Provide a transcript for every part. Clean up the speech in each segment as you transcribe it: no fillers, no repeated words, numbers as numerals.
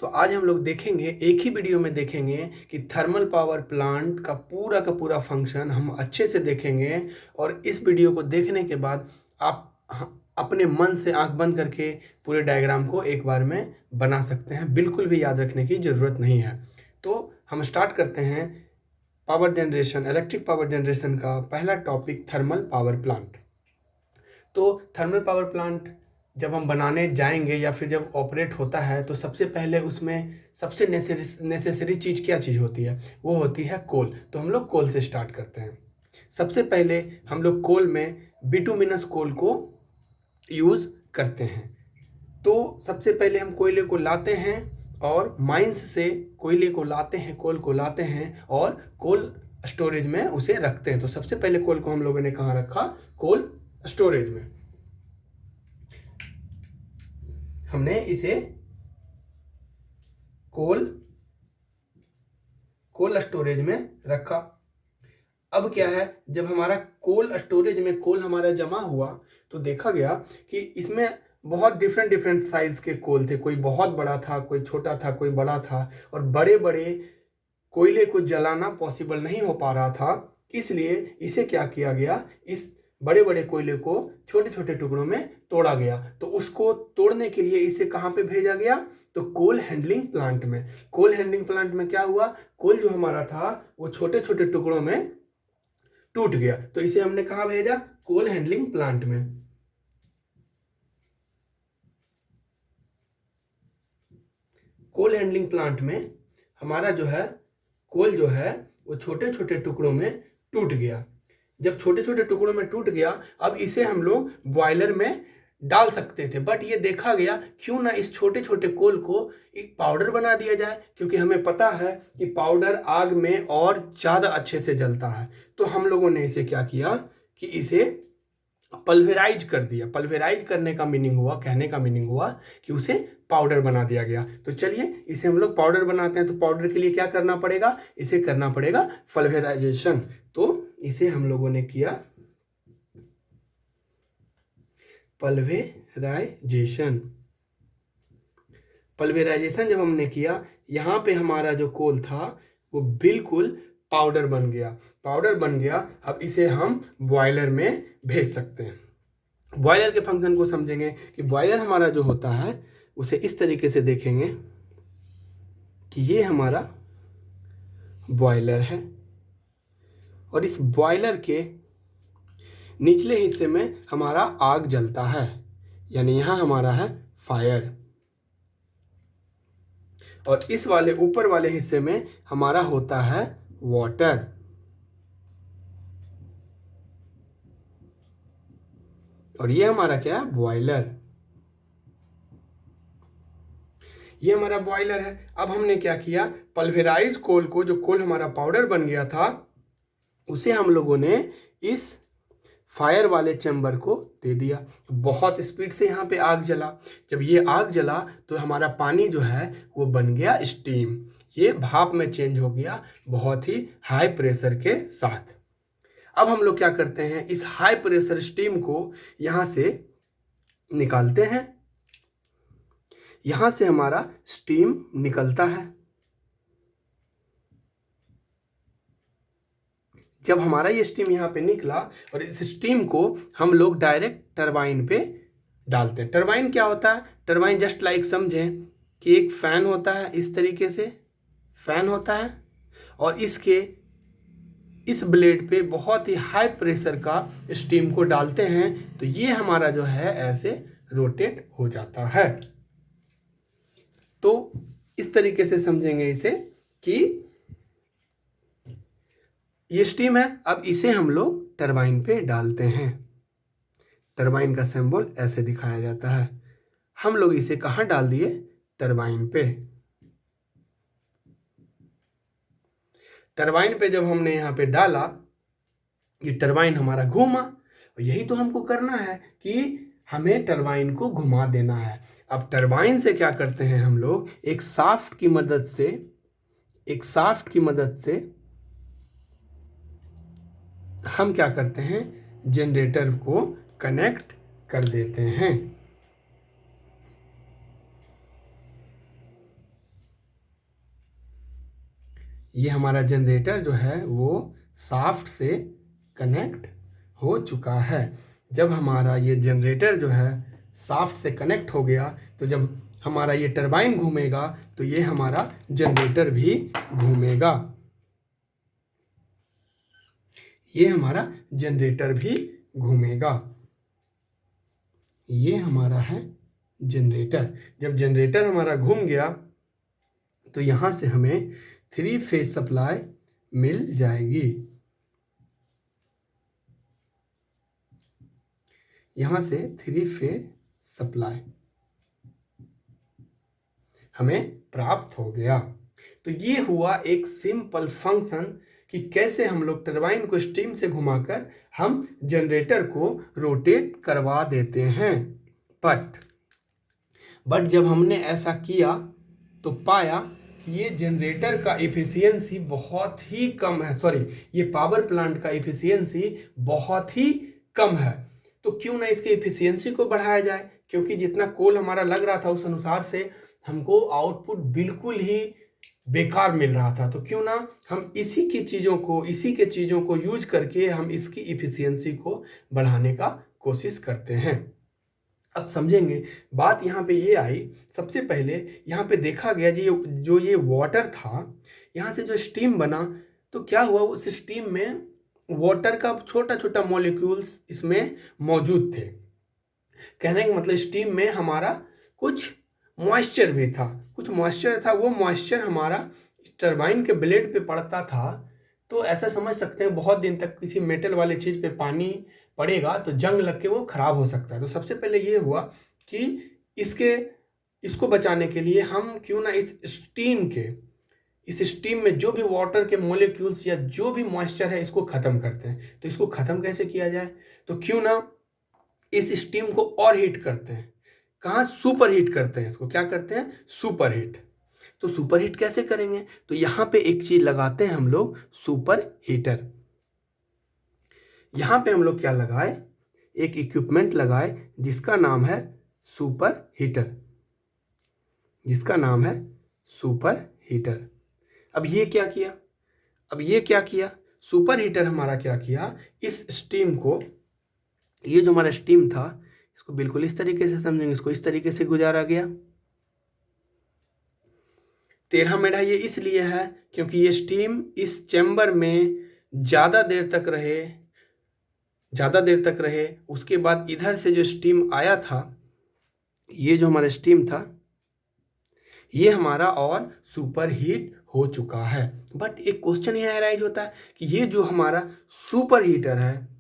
तो आज हम लोग देखेंगे, एक ही वीडियो में देखेंगे कि थर्मल पावर प्लांट का पूरा फंक्शन हम अच्छे से देखेंगे। और इस वीडियो को देखने के बाद आप अपने मन से आंख बंद करके पूरे डायग्राम को एक बार में बना सकते हैं, बिल्कुल भी याद रखने की ज़रूरत नहीं है। तो हम स्टार्ट करते हैं power generation, electric power generation का पहला टॉपिक थर्मल पावर प्लांट। तो थर्मल पावर प्लांट जब हम बनाने जाएंगे या फिर जब ऑपरेट होता है तो सबसे पहले उसमें सबसे नेसेसरी चीज़ क्या चीज़ होती है? वो होती है कोल। तो हम लोग कोल से स्टार्ट करते हैं। सबसे पहले हम लोग कोल में बिटुमिनस कोल को यूज़ करते हैं। तो सबसे पहले हम कोयले को लाते हैं और माइंस से कोयले को लाते हैं, कोल को लाते हैं और कोल स्टोरेज में उसे रखते हैं। तो सबसे पहले कोल को हम लोगों ने कहाँ रखा? कोल स्टोरेज में। हमने इसे कोल स्टोरेज में रखा। अब क्या है, जब हमारा कोल स्टोरेज में कोल हमारा जमा हुआ तो देखा गया कि इसमें बहुत डिफरेंट साइज के कोल थे। कोई बहुत बड़ा था, कोई छोटा था, कोई बड़ा था। और बड़े बड़े कोयले को जलाना पॉसिबल नहीं हो पा रहा था, इसलिए इसे क्या किया गया, इस बड़े बड़े कोयले को छोटे छोटे टुकड़ों में तोड़ा गया। तो उसको तोड़ने के लिए इसे कहाँ पे भेजा गया? तो कोल हैंडलिंग प्लांट में। कोल हैंडलिंग प्लांट में क्या हुआ, कोल जो हमारा था वो छोटे छोटे टुकड़ों में टूट गया। तो इसे हमने कहाँ भेजा? कोल हैंडलिंग प्लांट में। कोल हैंडलिंग प्लांट में हमारा जो है कोल जो है वो छोटे छोटे टुकड़ों में टूट गया। जब छोटे छोटे टुकड़ों में टूट गया, अब इसे हम लोग बॉयलर में डाल सकते थे। बट ये देखा गया क्यों ना इस छोटे छोटे कोल को एक पाउडर बना दिया जाए, क्योंकि हमें पता है कि पाउडर आग में और ज़्यादा अच्छे से जलता है। तो हम लोगों ने इसे क्या किया कि इसे पल्वेराइज कर दिया। पल्वेराइज करने का मीनिंग हुआ, कहने का मीनिंग हुआ कि उसे पाउडर बना दिया गया। तो चलिए इसे हम लोग पाउडर बनाते हैं। तो पाउडर के लिए क्या करना पड़ेगा? इसे करना पड़ेगा पल्वेराइजेशन। तो इसे हम लोगों ने किया पल्वेराइजेशन। पल्वेराइजेशन जब हमने किया, यहाँ पे हमारा जो कोल था वो बिल्कुल पाउडर बन गया। पाउडर बन गया, अब इसे हम बॉयलर में भेज सकते हैं। बॉयलर के फंक्शन को समझेंगे कि बॉयलर हमारा जो होता है उसे इस तरीके से देखेंगे कि ये हमारा बॉयलर है और इस बॉयलर के निचले हिस्से में हमारा आग जलता है, यानी यहाँ हमारा है फायर। और इस वाले ऊपर वाले हिस्से में हमारा होता है वाटर। और ये हमारा क्या है? बॉयलर। ये हमारा बॉयलर है। अब हमने क्या किया, पल्वेराइज कोल को, जो कोल हमारा पाउडर बन गया था, उसे हम लोगों ने इस फायर वाले चैम्बर को दे दिया। बहुत स्पीड से यहाँ पे आग जला। जब ये आग जला तो हमारा पानी जो है वो बन गया स्टीम। ये भाप में चेंज हो गया बहुत ही हाई प्रेशर के साथ। अब हम लोग क्या करते हैं, इस हाई प्रेशर स्टीम को यहाँ से निकालते हैं। यहाँ से हमारा स्टीम निकलता है। जब हमारा ये स्टीम यहाँ पे निकला और इस स्टीम को हम लोग डायरेक्ट टरबाइन पे डालते हैं। टरबाइन क्या होता है? टरबाइन जस्ट लाइक समझें कि एक फैन होता है, इस तरीके से फैन होता है और इसके इस ब्लेड पे बहुत ही हाई प्रेशर का स्टीम को डालते हैं तो ये हमारा जो है ऐसे रोटेट हो जाता है। तो इस तरीके से समझेंगे इसे कि ये स्टीम है। अब इसे हम लोग टरबाइन पे डालते हैं। टरबाइन का सिंबल ऐसे दिखाया जाता है। हम लोग इसे कहाँ डाल दिए? टरबाइन पे। टरबाइन पे जब हमने यहाँ पे डाला, ये टरबाइन हमारा घूमा। और यही तो हमको करना है कि हमें टरबाइन को घुमा देना है। अब टरबाइन से क्या करते हैं हम लोग, एक शाफ्ट की मदद से हम क्या करते हैं, जनरेटर को कनेक्ट कर देते हैं। ये हमारा जनरेटर जो है वो शाफ्ट से कनेक्ट हो चुका है। जब हमारा ये जनरेटर जो है शाफ्ट से कनेक्ट हो गया तो जब हमारा ये टरबाइन घूमेगा तो ये हमारा जनरेटर भी घूमेगा। ये हमारा जनरेटर भी घूमेगा। ये हमारा है जनरेटर। जब जनरेटर हमारा घूम गया तो यहाँ से हमें 3 फेज सप्लाई मिल जाएगी। यहाँ से 3 फेज सप्लाई हमें प्राप्त हो गया। तो ये हुआ एक सिंपल फंक्शन कि कैसे हम लोग टरबाइन को स्टीम से घुमाकर हम जनरेटर को रोटेट करवा देते हैं। बट जब हमने ऐसा किया तो पाया कि ये जनरेटर का एफिशिएंसी बहुत ही कम है, ये पावर प्लांट का एफिशिएंसी बहुत ही कम है। तो क्यों ना इसके एफिशिएंसी को बढ़ाया जाए, क्योंकि जितना कोल हमारा लग रहा था उस अनुसार से हमको आउटपुट बिल्कुल ही बेकार मिल रहा था। तो क्यों ना हम इसी के चीज़ों को यूज करके हम इसकी इफिशियंसी को बढ़ाने का कोशिश करते हैं। अब समझेंगे बात यहाँ पे ये आई। सबसे पहले यहाँ पे देखा गया जो ये वाटर था, यहाँ से जो स्टीम बना तो क्या हुआ, उस स्टीम में वाटर का छोटा छोटा मॉलिक्यूल्स इसमें मौजूद थे। कहने का मतलब स्टीम में हमारा कुछ मॉइस्चर भी था, वो मॉइस्चर हमारा टरबाइन के ब्लेड पे पड़ता था। तो ऐसा समझ सकते हैं बहुत दिन तक किसी मेटल वाले चीज़ पे पानी पड़ेगा तो जंग लग के वो खराब हो सकता है। तो सबसे पहले ये हुआ कि इसको बचाने के लिए हम क्यों ना इस स्टीम में जो भी वाटर के मॉलिक्यूल्स या जो भी मॉइस्चर है इसको ख़त्म करते हैं। तो इसको ख़त्म कैसे किया जाए, तो क्यों ना इस स्टीम को और हीट करते हैं। कहाँ, सुपर हीट करते हैं इसको। क्या करते हैं, सुपर हीट। तो सुपर हीट कैसे करेंगे, तो यहाँ पे एक चीज़ लगाते हैं हम लोग, सुपर हीटर। यहाँ पे हम लोग क्या लगाए, एक इक्विपमेंट लगाए जिसका नाम है सुपर हीटर, सुपर हीटर। अब ये क्या किया, सुपर हीटर हमारा क्या किया, इस स्टीम को, ये जो हमारा स्टीम था इसको बिल्कुल इस तरीके से समझेंगे, इसको इस तरीके से गुजारा गया। टेढ़ा मेढ़ा ये इसलिए है क्योंकि ये स्टीम इस चैम्बर में ज़्यादा देर तक रहे। उसके बाद इधर से जो स्टीम आया था, ये जो हमारा स्टीम था ये हमारा और सुपर हीट हो चुका है। बट एक क्वेश्चन यहाँ अराइज होता है कि ये जो हमारा सुपर हीटर है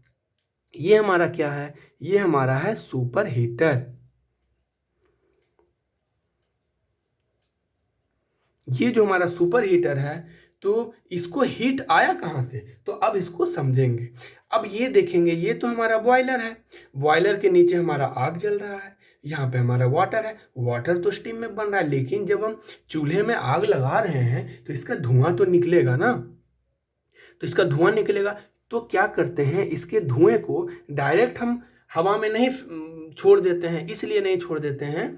ये हमारा क्या है, ये हमारा है सुपर हीटर। ये जो हमारा सुपर हीटर है तो इसको हीट आया कहाँ से, तो अब इसको समझेंगे। अब ये देखेंगे, ये तो हमारा बॉयलर है, बॉयलर के नीचे हमारा आग जल रहा है, यहाँ पे हमारा वाटर है, वाटर तो स्टीम में बन रहा है। लेकिन जब हम चूल्हे में आग लगा रहे हैं तो इसका धुआं तो निकलेगा ना, तो क्या करते हैं, इसके धुएं को डायरेक्ट हम हवा में नहीं छोड़ देते हैं। इसलिए नहीं छोड़ देते हैं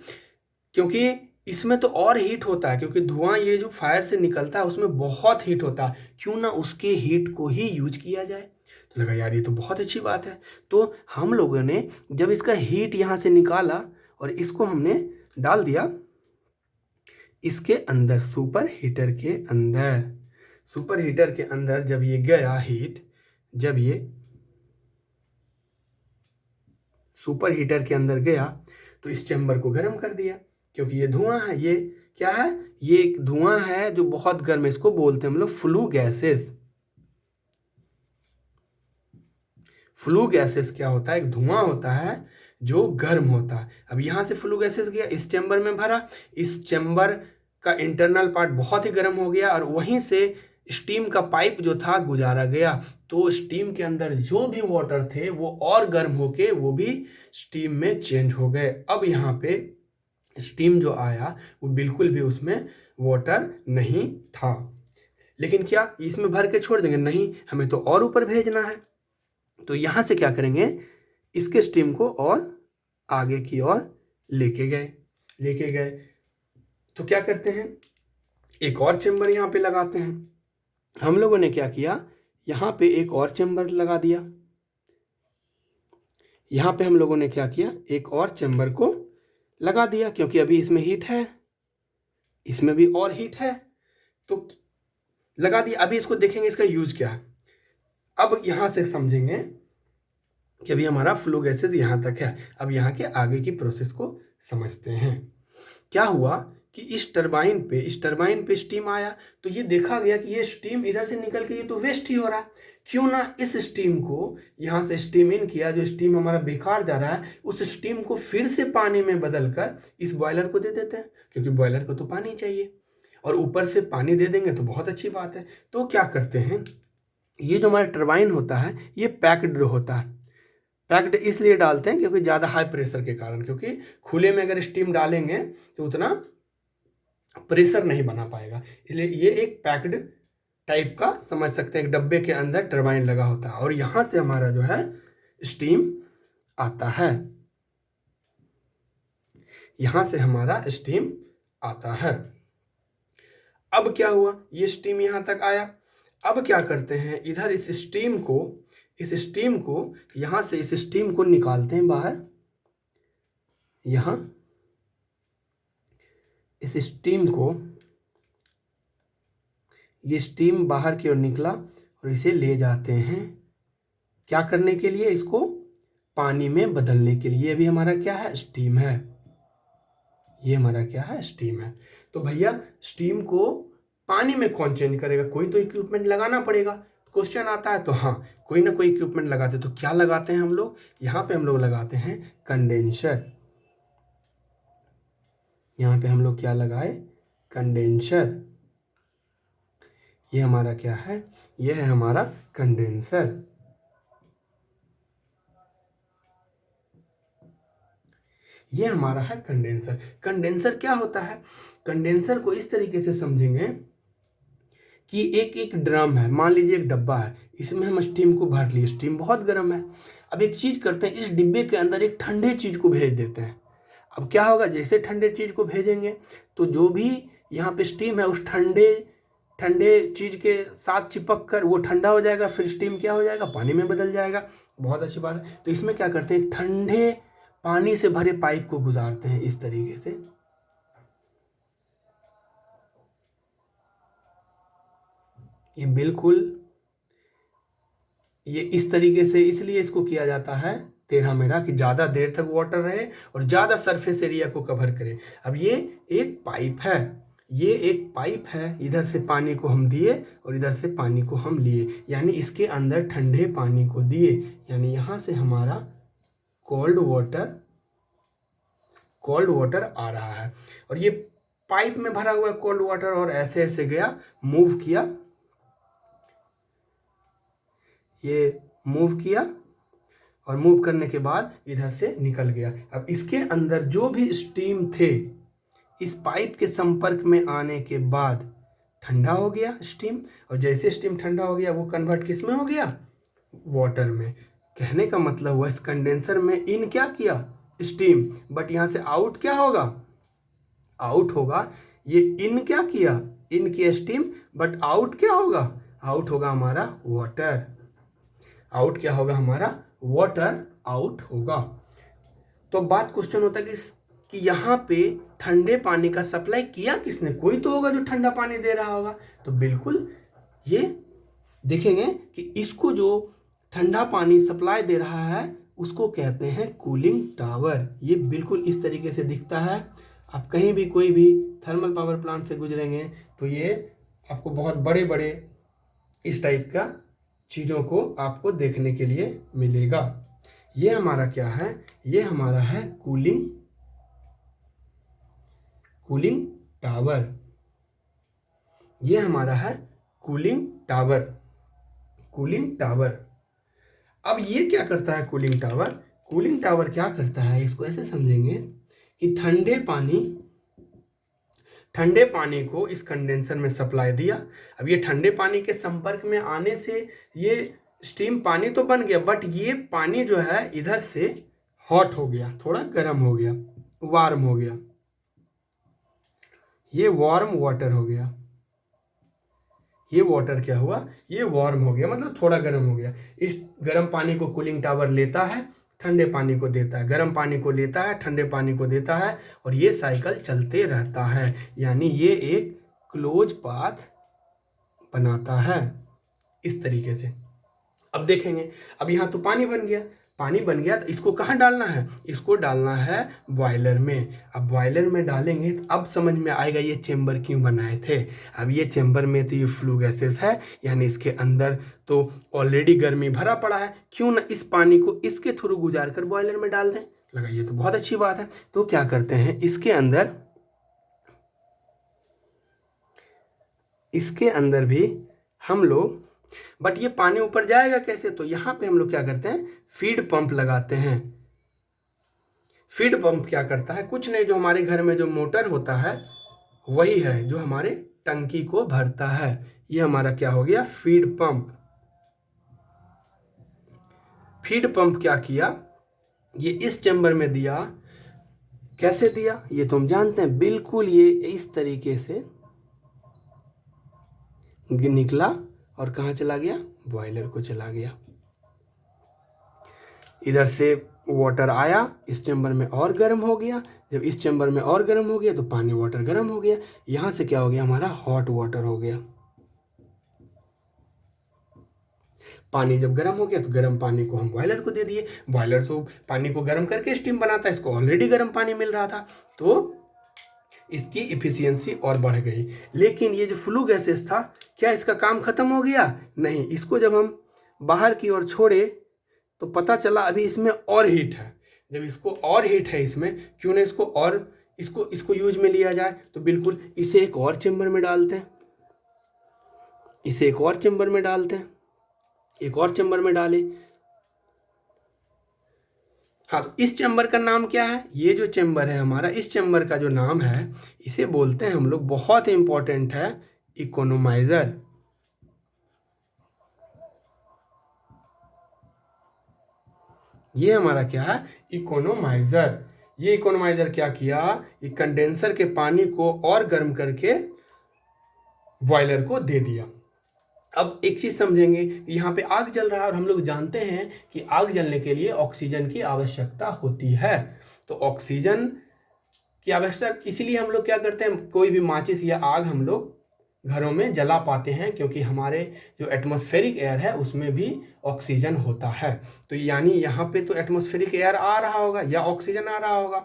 क्योंकि इसमें तो और हीट होता है, क्योंकि धुआं ये जो फायर से निकलता है उसमें बहुत हीट होता है। क्यों ना उसके हीट को ही यूज किया जाए। तो लगा यार ये तो बहुत अच्छी बात है। तो हम लोगों ने जब इसका हीट यहाँ से निकाला और इसको हमने डाल दिया इसके अंदर, सुपर हीटर के अंदर जब ये गया हीट, जब ये सुपर हीटर के अंदर गया तो इस चैम्बर को गर्म कर दिया, क्योंकि ये धुआं है। ये क्या है, ये एक धुआं है जो बहुत गर्म है, इसको बोलते हैं हम लोग फ्लू गैसेस। फ्लू गैसेस क्या होता है, एक धुआं होता है जो गर्म होता है। अब यहाँ से फ्लू गैसेस गया, इस चैम्बर में भरा, इस चैम्बर का इंटरनल पार्ट बहुत ही गर्म हो गया और वहीं से स्टीम का पाइप जो था गुजारा गया। तो स्टीम के अंदर जो भी वाटर थे वो और गर्म होके वो भी स्टीम में चेंज हो गए। अब यहाँ पे स्टीम जो आया वो बिल्कुल भी उसमें वाटर नहीं था। लेकिन क्या इसमें भर के छोड़ देंगे, नहीं, हमें तो और ऊपर भेजना है। तो यहाँ से क्या करेंगे, इसके स्टीम को और आगे की ओर लेके गए। तो क्या करते हैं, एक और चेम्बर यहाँ पे लगाते हैं। हम लोगों ने क्या किया, यहाँ पे एक और चैम्बर लगा दिया। यहाँ पे हम लोगों ने क्या किया, एक और चैम्बर को लगा दिया, क्योंकि अभी इसमें हीट है, इसमें भी और हीट है, तो लगा दिया। अभी इसको देखेंगे इसका यूज क्या है। अब यहाँ से समझेंगे कि अभी हमारा फ्लो गैसेज यहाँ तक है। अब यहाँ के आगे की प्रोसेस को समझते हैं। क्या हुआ कि इस टरबाइन पे स्टीम आया, तो ये देखा गया कि ये स्टीम इधर से निकल के ये तो वेस्ट ही हो रहा है। क्यों ना इस स्टीम को यहाँ से स्टीम इन किया, जो स्टीम हमारा बेकार जा रहा है, उस स्टीम को फिर से पानी में बदल कर इस बॉयलर को दे देते हैं, क्योंकि बॉयलर को तो पानी चाहिए, और ऊपर से पानी दे देंगे तो बहुत अच्छी बात है। तो क्या करते हैं, ये जो हमारा टरबाइन होता है ये पैक्ड होता है। पैक्ड इसलिए डालते हैं क्योंकि ज़्यादा हाई प्रेशर के कारण, क्योंकि खुले में अगर स्टीम डालेंगे तो उतना प्रेशर नहीं बना पाएगा, इसलिए ये एक पैक्ड टाइप का समझ सकते हैं। एक डब्बे के अंदर टरबाइन लगा होता है और यहाँ से हमारा जो है स्टीम आता है, यहाँ से हमारा स्टीम आता है। अब क्या हुआ, ये स्टीम यहाँ तक आया। अब क्या करते हैं, इधर इस स्टीम को यहाँ से इस स्टीम को निकालते हैं बाहर। यहाँ इस स्टीम को, ये स्टीम बाहर की ओर निकला और इसे ले जाते हैं क्या करने के लिए, इसको पानी में बदलने के लिए। ये भी हमारा क्या है, स्टीम है। ये हमारा क्या है, स्टीम है। तो भैया स्टीम को पानी में कौन चेंज करेगा, कोई तो इक्विपमेंट लगाना पड़ेगा। क्वेश्चन आता है तो हाँ, कोई ना कोई इक्विपमेंट लगाते। तो क्या लगाते हैं हम लोग, यहाँ पे हम लोग लगाते हैं कंडेंसर। यहाँ पे हम लोग क्या लगाए, कंडेंसर। ये हमारा क्या है, ये है हमारा कंडेंसर। ये हमारा है कंडेंसर। कंडेंसर क्या होता है, कंडेंसर को इस तरीके से समझेंगे कि एक एक ड्रम है, मान लीजिए एक डब्बा है, इसमें हम स्टीम को भर लिए, स्टीम बहुत गर्म है। अब एक चीज़ करते हैं, इस डिब्बे के अंदर एक ठंडे चीज़ को भेज देते हैं। अब क्या होगा, जैसे ठंडे चीज़ को भेजेंगे तो जो भी यहाँ पे स्टीम है उस ठंडे चीज़ के साथ चिपक कर वो ठंडा हो जाएगा, फिर स्टीम क्या हो जाएगा, पानी में बदल जाएगा। बहुत अच्छी बात है। तो इसमें क्या करते हैं, ठंडे पानी से भरे पाइप को गुजारते हैं इस तरीके से। ये बिल्कुल ये इस तरीके से इसलिए इसको किया जाता है टेढ़ा मेढ़ा, कि ज़्यादा देर तक वाटर रहे और ज़्यादा सरफेस एरिया को कवर करे। अब ये एक पाइप है, ये एक पाइप है, इधर से पानी को हम दिए और इधर से पानी को हम लिए, यानी इसके अंदर ठंडे पानी को दिए, यानी यहाँ से हमारा कोल्ड वाटर आ रहा है। और ये पाइप में भरा हुआ कोल्ड वाटर और ऐसे ऐसे गया, मूव किया, ये मूव किया और मूव करने के बाद इधर से निकल गया। अब इसके अंदर जो भी स्टीम थे, इस पाइप के संपर्क में आने के बाद ठंडा हो गया स्टीम, और जैसे स्टीम ठंडा हो गया वो कन्वर्ट किस में हो गया, वाटर में। कहने का मतलब हुआ इस कंडेंसर में इन क्या किया, स्टीम, बट यहाँ से आउट क्या होगा, आउट होगा। ये इन क्या किया, इन की स्टीम, बट आउट क्या होगा, आउट होगा हमारा वाटर। आउट क्या होगा हमारा, वाटर आउट होगा। तो बात क्वेश्चन होता है कि यहाँ पे ठंडे पानी का सप्लाई किया किसने, कोई तो होगा जो ठंडा पानी दे रहा होगा। तो बिल्कुल ये देखेंगे कि इसको जो ठंडा पानी सप्लाई दे रहा है उसको कहते हैं कूलिंग टावर। ये बिल्कुल इस तरीके से दिखता है। आप कहीं भी कोई भी थर्मल पावर प्लांट से गुजरेंगे तो ये आपको बहुत बड़े बड़े इस टाइप का चीज़ों को आपको देखने के लिए मिलेगा। ये हमारा क्या है, ये हमारा है कूलिंग टावर। ये हमारा है कूलिंग टावर। अब ये क्या करता है कूलिंग टावर क्या करता है, इसको ऐसे समझेंगे कि ठंडे पानी को इस कंडेंसर में सप्लाई दिया। अब ये ठंडे पानी के संपर्क में आने से ये स्टीम पानी तो बन गया, बट ये पानी जो है इधर से हॉट हो गया, थोड़ा गर्म हो गया, वार्म हो गया, ये वार्म वाटर हो गया। ये वाटर क्या हुआ, ये वार्म हो गया, मतलब थोड़ा गर्म हो गया। इस गर्म पानी को कूलिंग टावर लेता है, ठंडे पानी को देता है, गर्म पानी को लेता है, ठंडे पानी को देता है, और ये साइकिल चलते रहता है। यानी ये एक क्लोज पाथ बनाता है इस तरीके से। अब देखेंगे, अब यहाँ तो पानी बन गया, पानी बन गया तो इसको कहाँ डालना है, इसको डालना है बॉयलर में। अब बॉयलर में डालेंगे तो अब समझ में आएगा ये चेम्बर क्यों बनाए थे। अब ये चेम्बर में तो ये फ्लू गैसेस है, यानी इसके अंदर तो ऑलरेडी गर्मी भरा पड़ा है, क्यों ना इस पानी को इसके थ्रू गुजार कर बॉयलर में डाल दें। लगा ये तो बहुत अच्छी बात है। तो क्या करते हैं, इसके अंदर भी हम लोग, बट ये पानी ऊपर जाएगा कैसे, तो यहाँ पे हम लोग क्या करते हैं, फीड पंप लगाते हैं। फीड पंप क्या करता है, कुछ नहीं, जो हमारे घर में जो मोटर होता है वही है जो हमारे टंकी को भरता है। ये हमारा क्या हो गया, फीड पंप। फीड पंप क्या किया, ये इस चैम्बर में दिया। कैसे दिया ये तो हम जानते हैं, बिल्कुल ये इस तरीके से निकला और कहाँ चला गया, बॉयलर को चला गया। इधर से वाटर आया, इस चैम्बर में और गर्म हो गया, जब इस चैम्बर में और गर्म हो गया तो पानी वाटर गर्म हो गया, यहाँ से क्या हो गया, हमारा हॉट वाटर हो गया। पानी जब गर्म हो गया तो गर्म पानी को हम बॉयलर को दे दिए, बॉयलर तो पानी को गर्म करके स्टीम बनाता है, इसको ऑलरेडी गर्म पानी मिल रहा था, तो इसकी इफिशियंसी और बढ़ गई। लेकिन ये जो फ्लू गैसेस था, क्या इसका काम खत्म हो गया, नहीं। इसको जब हम बाहर की ओर छोड़े तो पता चला अभी इसमें और हीट है। जब इसको और हीट है इसमें, क्यों ना इसको और इसको यूज में लिया जाए। तो बिल्कुल इसे एक और चेम्बर में डालते हैं, इसे एक और चेम्बर में डालते हैं, एक और चेम्बर में डाले। हाँ, तो इस चेम्बर का नाम क्या है, ये जो चेम्बर है हमारा, इस चेम्बर का जो नाम है इसे बोलते हैं हम लोग, बहुत ही इंपॉर्टेंट है, इकोनोमाइजर। ये हमारा क्या है, इकोनोमाइजर। ये इकोनोमाइजर क्या किया, ये कंडेंसर के पानी को और गर्म करके बॉयलर को दे दिया। अब एक चीज समझेंगे, यहाँ पे आग जल रहा है और हम लोग जानते हैं कि आग जलने के लिए ऑक्सीजन की आवश्यकता होती है। तो ऑक्सीजन की आवश्यकता, इसीलिए हम लोग क्या करते हैं, कोई भी माचिस या आग हम लोग घरों में जला पाते हैं, क्योंकि हमारे जो एटमॉस्फेरिक एयर है उसमें भी ऑक्सीजन होता है। तो यानी यहाँ पे तो एटमॉस्फेरिक एयर आ रहा होगा या ऑक्सीजन आ रहा होगा,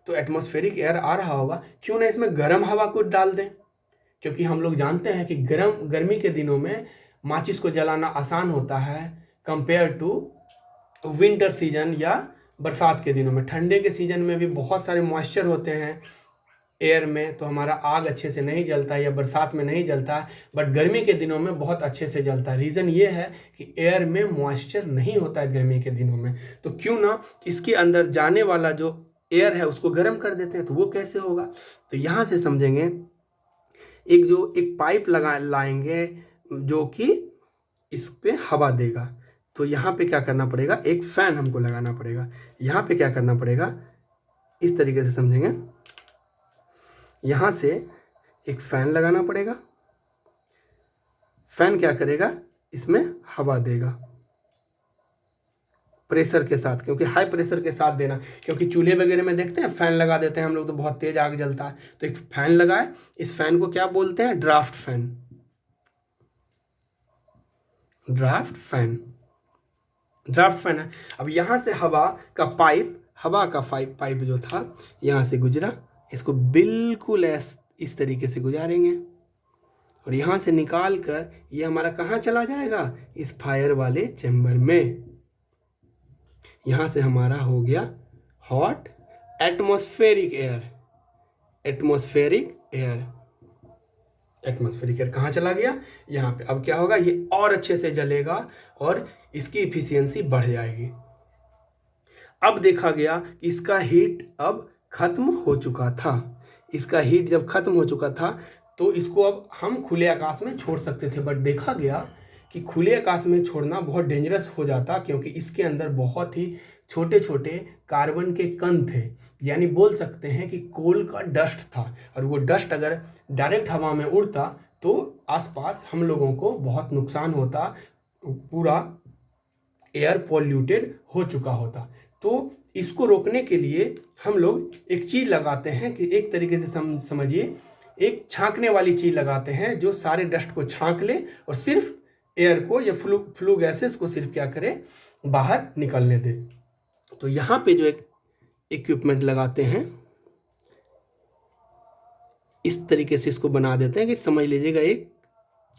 तो एटमॉस्फेरिक एयर आ रहा होगा, क्यों ना इसमें गर्म हवा को डाल दें। क्योंकि हम लोग जानते हैं कि गर्मी के दिनों में माचिस को जलाना आसान होता है कंपेयर टू विंटर सीजन या बरसात के दिनों में। ठंडे के सीजन में भी बहुत सारे मॉइस्चर होते हैं एयर में, तो हमारा आग अच्छे से नहीं जलता है, या बरसात में नहीं जलता है, बट गर्मी के दिनों में बहुत अच्छे से जलता है। रीज़न ये है कि एयर में मॉइस्चर नहीं होता है गर्मी के दिनों में, तो क्यों ना इसके अंदर जाने वाला जो एयर है उसको गर्म कर देते हैं। तो वो कैसे होगा, तो यहाँ से समझेंगे, एक पाइप लाएंगे जो कि इस पे हवा देगा। तो यहाँ पे क्या करना पड़ेगा, एक फैन हमको लगाना पड़ेगा। यहाँ पे क्या करना पड़ेगा, इस तरीके से समझेंगे, यहाँ से एक फैन लगाना पड़ेगा। फैन क्या करेगा, इसमें हवा देगा प्रेशर के साथ, क्योंकि हाई प्रेशर के साथ देना, क्योंकि चूल्हे वगैरह में देखते हैं फैन लगा देते हैं हम लोग तो बहुत तेज आग जलता है। तो एक फैन लगाए, इस फैन को क्या बोलते हैं, ड्राफ्ट फैन। ड्राफ्ट फैन है। अब यहाँ से हवा का पाइप जो था यहाँ से गुजरा, इसको बिल्कुल इस तरीके से गुजारेंगे और यहाँ से निकाल कर ये हमारा कहाँ चला जाएगा, इस फायर वाले चैम्बर में। यहाँ से हमारा हो गया हॉट एटमॉस्फेरिक एयर कहाँ चला गया, यहाँ पे। अब क्या होगा, ये और अच्छे से जलेगा और इसकी इफिशियंसी बढ़ जाएगी। अब देखा गया कि इसका हीट अब खत्म हो चुका था। इसका हीट जब खत्म हो चुका था तो इसको अब हम खुले आकाश में छोड़ सकते थे, बट देखा गया कि खुले आकाश में छोड़ना बहुत डेंजरस हो जाता, क्योंकि इसके अंदर बहुत ही छोटे छोटे कार्बन के कण थे, यानी बोल सकते हैं कि कोल का डस्ट था, और वो डस्ट अगर डायरेक्ट हवा में उड़ता तो आसपास हम लोगों को बहुत नुकसान होता, पूरा एयर पॉल्यूटेड हो चुका होता। तो इसको रोकने के लिए हम लोग एक चीज़ लगाते हैं कि एक तरीके से समझिए, एक छांकने वाली चीज़ लगाते हैं जो सारे डस्ट को छांक ले और सिर्फ एयर को या फ्लू गैसेस को सिर्फ क्या करे, बाहर निकलने दे। तो यहाँ पे जो एक इक्विपमेंट लगाते हैं, इस तरीके से इसको बना देते हैं कि समझ लीजिएगा एक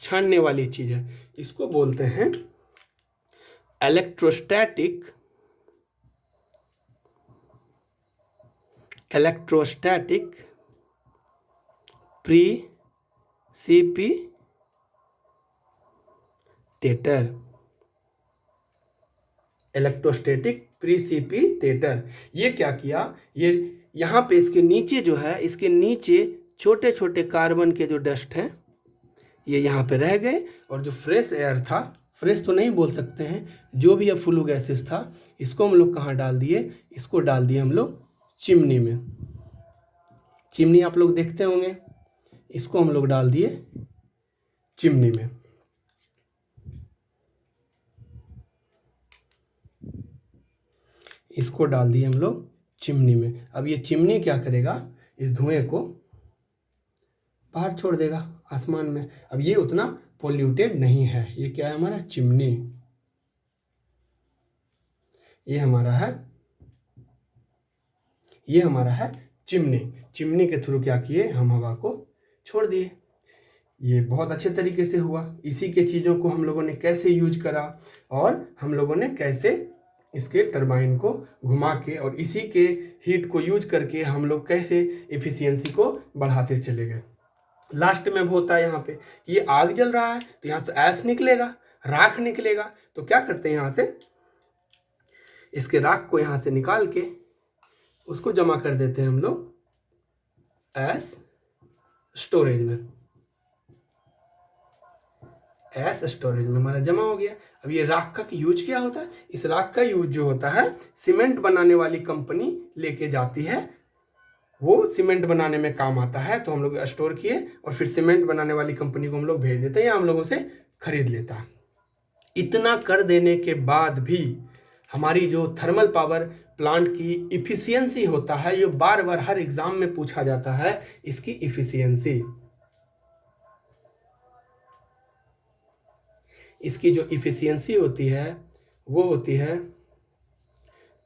छानने वाली चीज़ है। इसको बोलते हैं इलेक्ट्रोस्टैटिक प्रीसिपिटेटर। इलेक्ट्रोस्टैटिक प्रीसिपिटेटर ये क्या किया, ये यहाँ पे इसके नीचे जो है, इसके नीचे छोटे छोटे कार्बन के जो डस्ट हैं ये यहाँ पे रह गए, और जो फ्रेश एयर था, फ्रेश तो नहीं बोल सकते हैं, जो भी अब फ्लू गैसेस था, इसको हम लोग कहाँ डाल दिए, इसको डाल दिए हम लोग चिमनी में। चिमनी आप लोग देखते होंगे, इसको हम लोग डाल दिए चिमनी में। इसको डाल दिए हम लोग चिमनी में। अब ये चिमनी क्या करेगा, इस धुएं को बाहर छोड़ देगा आसमान में। अब ये उतना पोल्यूटेड नहीं है। ये क्या है हमारा चिमनी, ये हमारा है चिमनी। चिमनी के थ्रू क्या किए, हम हवा को छोड़ दिए। ये बहुत अच्छे तरीके से हुआ। इसी के चीज़ों को हम लोगों ने कैसे यूज करा, और हम लोगों ने कैसे इसके टरबाइन को घुमा के और इसी के हीट को यूज करके हम लोग कैसे एफिशिएंसी को बढ़ाते चले गए। लास्ट में होता है यहाँ पे कि ये आग जल रहा है तो यहाँ तो ऐश निकलेगा, राख निकलेगा। तो क्या करते हैं, यहाँ से इसके राख को यहाँ से निकाल के उसको जमा कर देते हैं हम लोग ऐश स्टोरेज में। ऐश स्टोरेज में हमारा जमा हो गया। अब ये राख का यूज क्या होता है, इस राख का यूज जो होता है, सीमेंट बनाने वाली कंपनी लेके जाती है, वो सीमेंट बनाने में काम आता है। तो हम लोग स्टोर किए और फिर सीमेंट बनाने वाली कंपनी को हम लोग भेज देते हैं या हम लोगों से खरीद लेता है। इतना कर देने के बाद भी हमारी जो थर्मल पावर प्लांट की इफिशियंसी होता है, ये बार बार हर एग्जाम में पूछा जाता है, इसकी इफिशियंसी, इसकी जो इफिशियंसी होती है वो होती है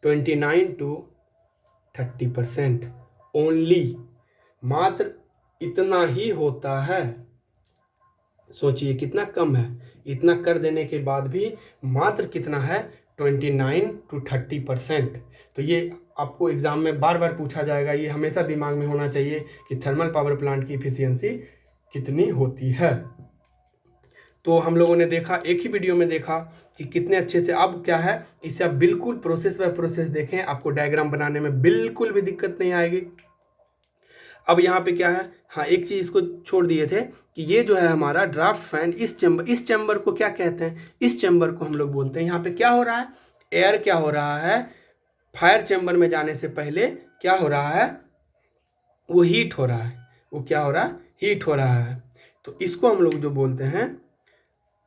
29 to 30% ओनली। मात्र इतना ही होता है। सोचिए कितना कम है। इतना कर देने के बाद भी मात्र कितना है, 29 to 30%। तो ये आपको एग्जाम में बार बार पूछा जाएगा। ये हमेशा दिमाग में होना चाहिए कि थर्मल पावर प्लांट की इफिशियंसी कितनी होती है। तो हम लोगों ने देखा, एक ही वीडियो में देखा कि कितने अच्छे से। अब क्या है, इसे आप बिल्कुल प्रोसेस बाय प्रोसेस देखें, आपको डायग्राम बनाने में बिल्कुल भी दिक्कत नहीं आएगी। अब यहाँ पे क्या है, हाँ एक चीज़ इसको छोड़ दिए थे कि ये जो है हमारा ड्राफ्ट फैन, इस चैम्बर को क्या कहते हैं, इस चैम्बर को हम लोग बोलते हैं, यहाँ पे क्या हो रहा है, एयर क्या हो रहा है, फायर चैम्बर में जाने से पहले क्या हो रहा है, वो हीट हो रहा है। वो क्या हो रहा है, हीट हो रहा है। तो इसको हम लोग जो बोलते हैं,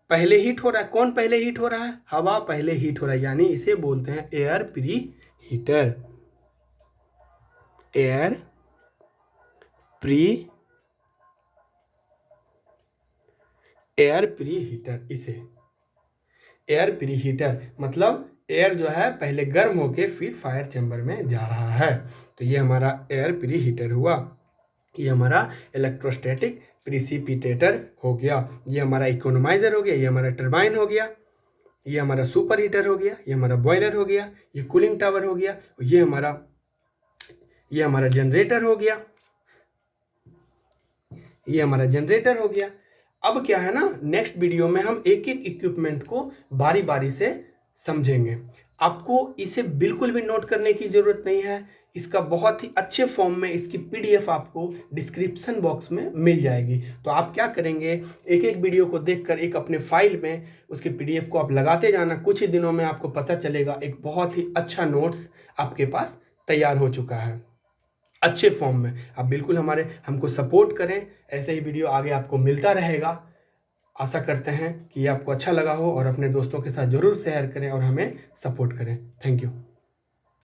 पहले हीट हो रहा है। कौन पहले हीट हो रहा है, हवा पहले हीट हो रहा है, यानी इसे बोलते हैं air pre heater. Air pre heater, इसे एयर प्री हीटर मतलब एयर जो है पहले गर्म होके फिर फायर चैम्बर में जा रहा है। तो ये हमारा एयर प्री हीटर हुआ। ये हमारा इलेक्ट्रोस्टैटिक प्रिसिपिटेटर हो गया। ये हमारा इकोनोमाइजर हो गया। ये हमारा टरबाइन हो गया। ये हमारा सुपर हीटर हो गया। ये हमारा बॉयलर हो गया। ये कूलिंग टावर हो गया। ये हमारा जनरेटर हो गया। ये हमारा जनरेटर हो गया। अब क्या है ना, नेक्स्ट वीडियो में हम एक एक इक्विपमेंट को बारी बारी से समझेंगे। आपको इसे बिल्कुल भी नोट करने की ज़रूरत नहीं है। इसका बहुत ही अच्छे फॉर्म में इसकी पीडीएफ आपको डिस्क्रिप्शन बॉक्स में मिल जाएगी। तो आप क्या करेंगे, एक एक वीडियो को देखकर एक अपने फाइल में उसके पीडीएफ को आप लगाते जाना। कुछ ही दिनों में आपको पता चलेगा एक बहुत ही अच्छा नोट्स आपके पास तैयार हो चुका है अच्छे फॉर्म में। आप बिल्कुल हमको सपोर्ट करें, ऐसे ही वीडियो आगे आपको मिलता रहेगा। आशा करते हैं कि आपको अच्छा लगा हो और अपने दोस्तों के साथ ज़रूर शेयर करें और हमें सपोर्ट करें। Thank you.